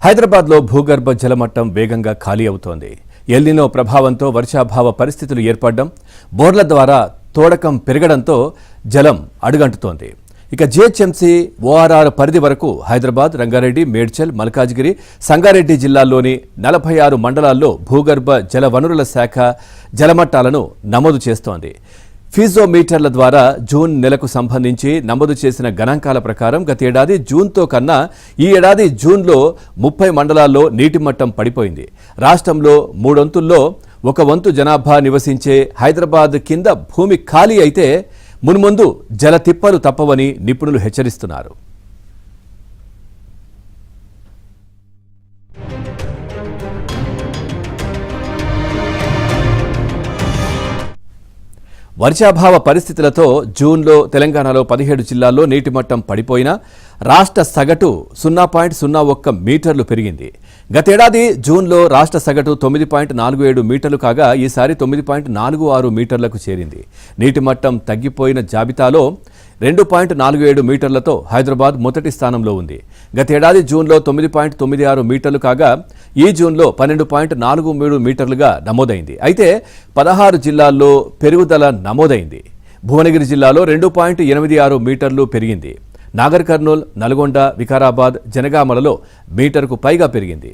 హైదరాబాద్లో భూగర్భ జలమట్టం వేగంగా ఖాళీ అవుతోంది. ఎల్నినో ప్రభావంతో వర్షాభావ పరిస్థితులు ఏర్పడడం, బోర్ల ద్వారా తోడకం పెరగడంతో జలం అడుగంటుతోంది. ఇక జీహెచ్ఎంసీ ఓఆర్ఆర్ పరిధి వరకు హైదరాబాద్, రంగారెడ్డి, మేడ్చల్, మల్కాజ్గిరి, సంగారెడ్డి జిల్లాల్లోని 46 మండలాల్లో భూగర్భ జల వనరుల శాఖ జలమట్టాలను నమోదు చేస్తోంది. ఫీజోమీటర్ల ద్వారా జూన్ నెలకు సంబంధించి నమోదు చేసిన గణాంకాల ప్రకారం గతేడాది జూన్తో కన్నా ఈ ఏడాది జూన్లో 30 మండలాల్లో నీటి మట్టం పడిపోయింది. రాష్ట్రంలో 3 వంతుల్లో 1 వంతు జనాభా నివసించే హైదరాబాద్ కింద భూమి ఖాళీ అయితే మున్ముందు జల తిప్పలు తప్పవని నిపుణులు హెచ్చరిస్తున్నారు. వర్షాభావ పరిస్థితులతో జూన్లో తెలంగాణలో 17 జిల్లాల్లో నీటి మట్టం పడిపోయినా రాష్ట్ర సగటు 0.01 మీటర్లు పెరిగింది. గతేడాది జూన్లో రాష్ట్ర సగటు 9.47 మీటర్లు కాగా ఈసారి 9.46 మీటర్లకు చేరింది. నీటి మట్టం తగ్గిపోయిన జాబితాలో 2.47 మీటర్లతో హైదరాబాద్ మొదటి స్థానంలో ఉంది. గతేడాది జూన్లో 9.96 మీటర్లు కాగా ఈ జూన్లో 12.43 మీటర్లుగా నమోదైంది. అయితే 16 జిల్లాల్లో పెరుగుదల నమోదైంది. భువనగిరి జిల్లాలో 2.86 మీటర్లు పెరిగింది. నాగర్ కర్నూల్, నల్గొండ, వికారాబాద్, జనగామలలో మీటర్కు పైగా పెరిగింది.